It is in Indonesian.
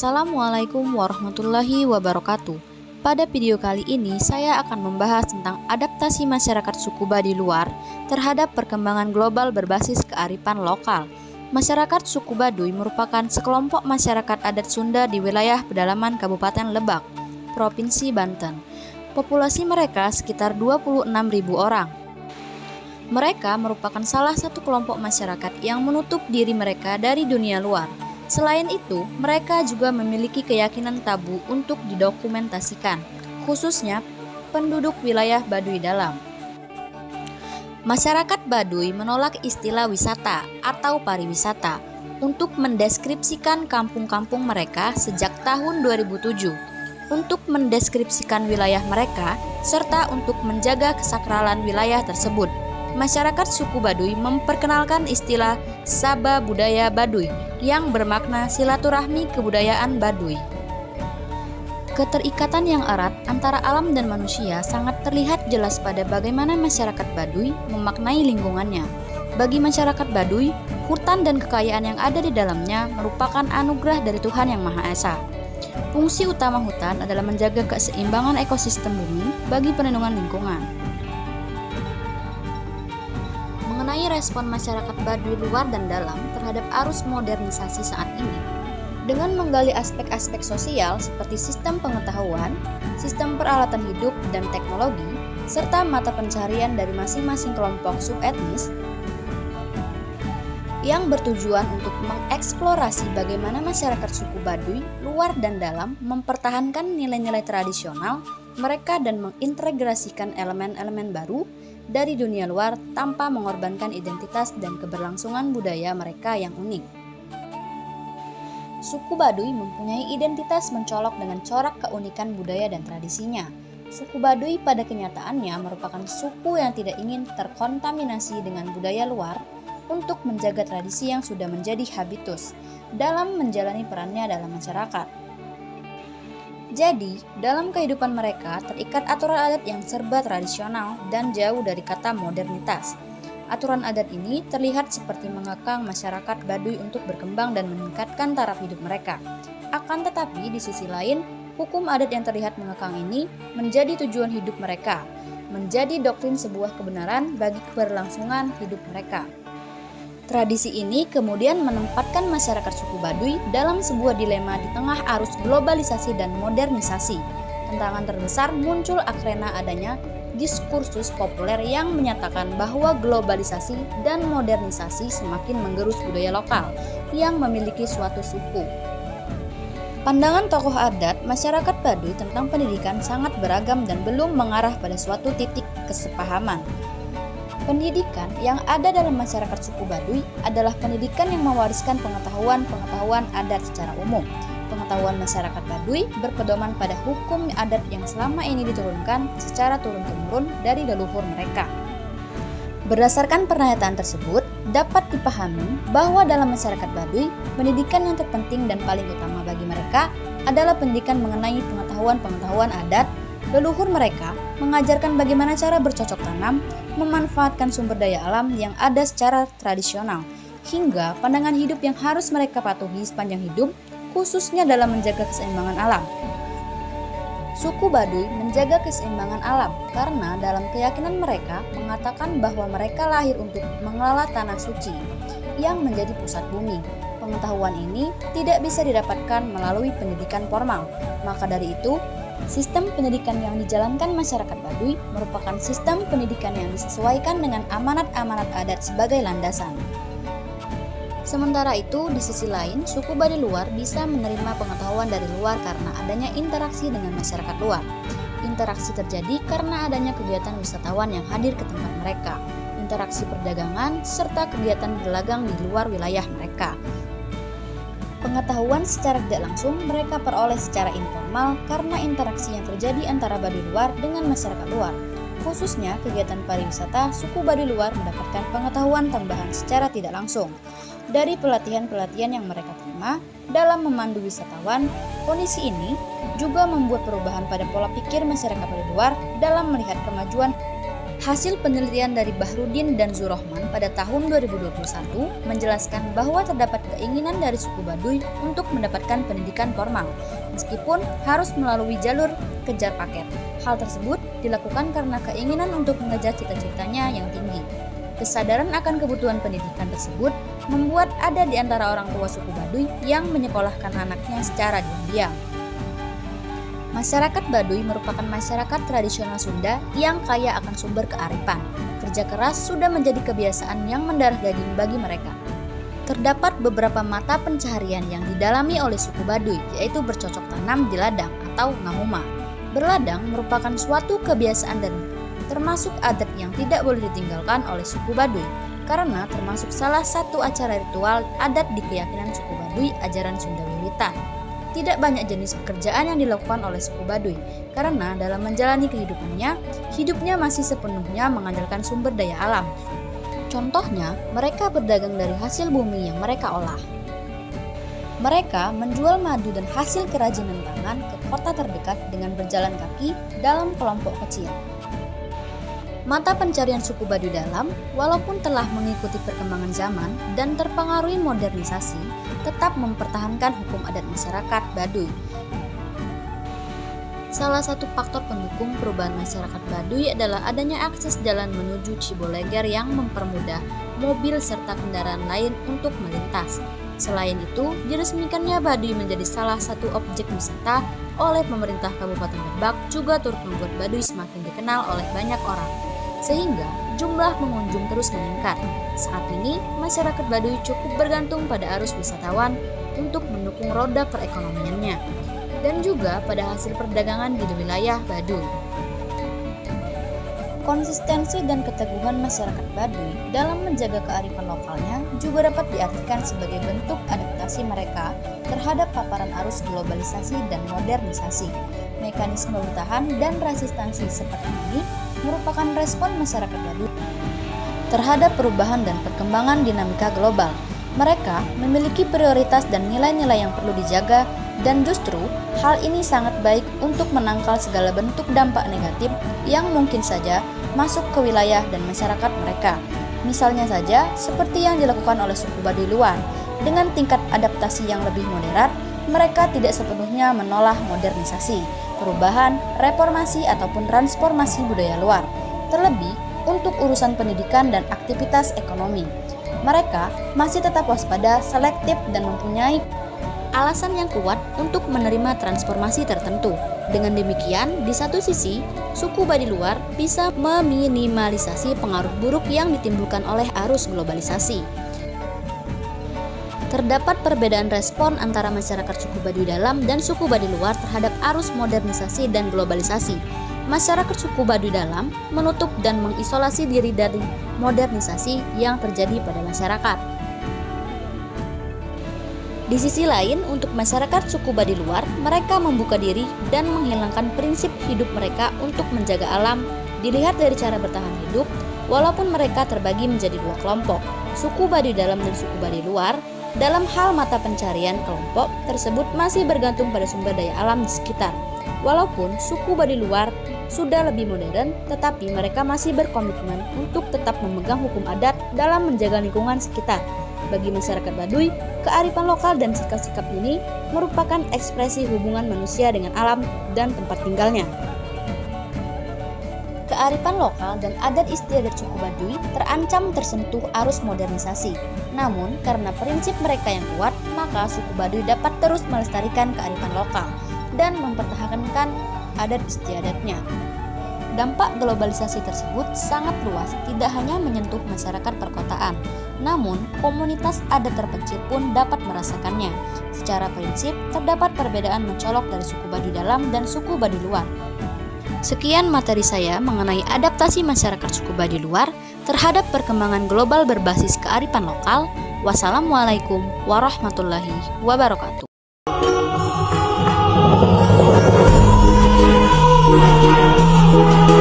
Assalamualaikum warahmatullahi wabarakatuh. Pada video kali ini saya akan membahas tentang adaptasi masyarakat suku Baduy luar terhadap perkembangan global berbasis kearifan lokal. Masyarakat suku Baduy merupakan sekelompok masyarakat adat Sunda di wilayah pedalaman Kabupaten Lebak, Provinsi Banten. Populasi mereka sekitar 26.000 orang. Mereka merupakan salah satu kelompok masyarakat yang menutup diri mereka dari dunia luar. Selain itu, mereka juga memiliki keyakinan tabu untuk didokumentasikan, khususnya penduduk wilayah Baduy dalam. Masyarakat Baduy menolak istilah wisata atau pariwisata untuk mendeskripsikan kampung-kampung mereka sejak tahun 2007, untuk mendeskripsikan wilayah mereka, serta untuk menjaga kesakralan wilayah tersebut. Masyarakat suku Baduy memperkenalkan istilah Saba Budaya Baduy yang bermakna silaturahmi kebudayaan Baduy. Keterikatan yang erat antara alam dan manusia sangat terlihat jelas pada bagaimana masyarakat Baduy memaknai lingkungannya. Bagi masyarakat Baduy, hutan dan kekayaan yang ada di dalamnya merupakan anugerah dari Tuhan Yang Maha Esa. Fungsi utama hutan adalah menjaga keseimbangan ekosistem bumi bagi perlindungan lingkungan. Mengenai respon masyarakat Baduy luar dan dalam terhadap arus modernisasi saat ini, dengan menggali aspek-aspek sosial seperti sistem pengetahuan, sistem peralatan hidup dan teknologi, serta mata pencarian dari masing-masing kelompok subetnis yang bertujuan untuk mengeksplorasi bagaimana masyarakat suku Baduy luar dan dalam mempertahankan nilai-nilai tradisional mereka dan mengintegrasikan elemen-elemen baru dari dunia luar tanpa mengorbankan identitas dan keberlangsungan budaya mereka yang unik. Suku Baduy mempunyai identitas mencolok dengan corak keunikan budaya dan tradisinya. Suku Baduy pada kenyataannya merupakan suku yang tidak ingin terkontaminasi dengan budaya luar untuk menjaga tradisi yang sudah menjadi habitus dalam menjalani perannya dalam masyarakat. Jadi, dalam kehidupan mereka terikat aturan adat yang serba tradisional dan jauh dari kata modernitas. Aturan adat ini terlihat seperti mengekang masyarakat Baduy untuk berkembang dan meningkatkan taraf hidup mereka. Akan tetapi, di sisi lain, hukum adat yang terlihat mengekang ini menjadi tujuan hidup mereka, menjadi doktrin sebuah kebenaran bagi keberlangsungan hidup mereka. Tradisi ini kemudian menempatkan masyarakat suku Baduy dalam sebuah dilema di tengah arus globalisasi dan modernisasi. Tantangan terbesar muncul akrena adanya diskursus populer yang menyatakan bahwa globalisasi dan modernisasi semakin menggerus budaya lokal yang memiliki suatu suku. Pandangan tokoh adat masyarakat Baduy tentang pendidikan sangat beragam dan belum mengarah pada suatu titik kesepahaman. Pendidikan yang ada dalam masyarakat suku Baduy adalah pendidikan yang mewariskan pengetahuan adat secara umum. Pengetahuan masyarakat Baduy berpedoman pada hukum adat yang selama ini diturunkan secara turun-temurun dari leluhur mereka. Berdasarkan pernyataan tersebut, dapat dipahami bahwa dalam masyarakat Baduy, pendidikan yang terpenting dan paling utama bagi mereka adalah pendidikan mengenai pengetahuan adat. Leluhur mereka mengajarkan bagaimana cara bercocok tanam, memanfaatkan sumber daya alam yang ada secara tradisional, hingga pandangan hidup yang harus mereka patuhi sepanjang hidup, khususnya dalam menjaga keseimbangan alam. Suku Baduy menjaga keseimbangan alam karena dalam keyakinan mereka mengatakan bahwa mereka lahir untuk mengelola tanah suci yang menjadi pusat bumi. Pengetahuan ini tidak bisa didapatkan melalui pendidikan formal, maka dari itu, sistem pendidikan yang dijalankan masyarakat Baduy merupakan sistem pendidikan yang disesuaikan dengan amanat-amanat adat sebagai landasan. Sementara itu, di sisi lain, suku Baduy luar bisa menerima pengetahuan dari luar karena adanya interaksi dengan masyarakat luar. Interaksi terjadi karena adanya kegiatan wisatawan yang hadir ke tempat mereka, interaksi perdagangan, serta kegiatan berdagang di luar wilayah mereka. Pengetahuan secara tidak langsung mereka peroleh secara informal karena interaksi yang terjadi antara Baduy luar dengan masyarakat luar. Khususnya kegiatan pariwisata, suku Baduy luar mendapatkan pengetahuan tambahan secara tidak langsung. Dari pelatihan-pelatihan yang mereka terima dalam memandu wisatawan, kondisi ini juga membuat perubahan pada pola pikir masyarakat Baduy luar dalam melihat kemajuan Hasil penelitian dari Bahrudin dan Zurohman pada tahun 2021 menjelaskan bahwa terdapat keinginan dari suku Baduy untuk mendapatkan pendidikan formal, meskipun harus melalui jalur kejar paket. Hal tersebut dilakukan karena keinginan untuk mengejar cita-citanya yang tinggi. Kesadaran akan kebutuhan pendidikan tersebut membuat ada di antara orang tua suku Baduy yang menyekolahkan anaknya secara diam-diam. Masyarakat Baduy merupakan masyarakat tradisional Sunda yang kaya akan sumber kearifan. Kerja keras sudah menjadi kebiasaan yang mendarah daging bagi mereka. Terdapat beberapa mata pencaharian yang didalami oleh suku Baduy, yaitu bercocok tanam di ladang atau ngahuma. Berladang merupakan suatu kebiasaan dan termasuk adat yang tidak boleh ditinggalkan oleh suku Baduy, karena termasuk salah satu acara ritual adat di keyakinan suku Baduy ajaran Sunda Wiwitan. Tidak banyak jenis pekerjaan yang dilakukan oleh suku Baduy, karena dalam menjalani kehidupannya, hidupnya masih sepenuhnya mengandalkan sumber daya alam. Contohnya, mereka berdagang dari hasil bumi yang mereka olah. Mereka menjual madu dan hasil kerajinan tangan ke kota terdekat dengan berjalan kaki dalam kelompok kecil. Mata pencarian suku Baduy dalam, walaupun telah mengikuti perkembangan zaman dan terpengaruhi modernisasi, tetap mempertahankan hukum adat masyarakat Baduy. Salah satu faktor pendukung perubahan masyarakat Baduy adalah adanya akses jalan menuju Ciboleger yang mempermudah mobil serta kendaraan lain untuk melintas. Selain itu, diresmikannya Baduy menjadi salah satu objek wisata oleh pemerintah Kabupaten Lebak juga turut membuat Baduy semakin dikenal oleh banyak orang, sehingga jumlah pengunjung terus meningkat. Saat ini, masyarakat Baduy cukup bergantung pada arus wisatawan untuk mendukung roda perekonomiannya, dan juga pada hasil perdagangan di wilayah Baduy. Konsistensi dan keteguhan masyarakat Baduy dalam menjaga kearifan lokalnya juga dapat diartikan sebagai bentuk adaptasi mereka terhadap paparan arus globalisasi dan modernisasi. Mekanisme bertahan dan resistansi seperti ini merupakan respon masyarakat Baduy terhadap perubahan dan perkembangan dinamika global. Mereka memiliki prioritas dan nilai-nilai yang perlu dijaga, dan justru hal ini sangat baik untuk menangkal segala bentuk dampak negatif yang mungkin saja masuk ke wilayah dan masyarakat mereka. Misalnya saja seperti yang dilakukan oleh suku Baduy luar. Dengan tingkat adaptasi yang lebih moderat, mereka tidak sepenuhnya menolak modernisasi, perubahan, reformasi ataupun transformasi budaya luar. Terlebih untuk urusan pendidikan dan aktivitas ekonomi, mereka masih tetap waspada, selektif, dan mempunyai alasan yang kuat untuk menerima transformasi tertentu. Dengan demikian, di satu sisi, suku Baduy luar bisa meminimalisasi pengaruh buruk yang ditimbulkan oleh arus globalisasi. Terdapat perbedaan respon antara masyarakat suku Baduy dalam dan suku Baduy luar terhadap arus modernisasi dan globalisasi. Masyarakat suku Baduy dalam menutup dan mengisolasi diri dari modernisasi yang terjadi pada masyarakat. Di sisi lain, untuk masyarakat suku Baduy luar, mereka membuka diri dan menghilangkan prinsip hidup mereka untuk menjaga alam. Dilihat dari cara bertahan hidup, walaupun mereka terbagi menjadi dua kelompok, suku Baduy dalam dan suku Baduy luar, dalam hal mata pencarian kelompok tersebut masih bergantung pada sumber daya alam di sekitar. Walaupun suku Baduy luar sudah lebih modern, tetapi mereka masih berkomitmen untuk tetap memegang hukum adat dalam menjaga lingkungan sekitar. Bagi masyarakat Baduy, kearifan lokal dan sikap-sikap ini merupakan ekspresi hubungan manusia dengan alam dan tempat tinggalnya. Kearifan lokal dan adat istiadat suku Baduy terancam tersentuh arus modernisasi. Namun, karena prinsip mereka yang kuat, maka suku Baduy dapat terus melestarikan kearifan lokal dan mempertahankan adat istiadatnya. Dampak globalisasi tersebut sangat luas, tidak hanya menyentuh masyarakat perkotaan, namun komunitas adat terpencil pun dapat merasakannya. Secara prinsip, terdapat perbedaan mencolok dari suku Baduy dalam dan suku Baduy luar. Sekian materi saya mengenai adaptasi masyarakat suku Baduy luar terhadap perkembangan global berbasis kearifan lokal. Wassalamualaikum warahmatullahi wabarakatuh. Thank you.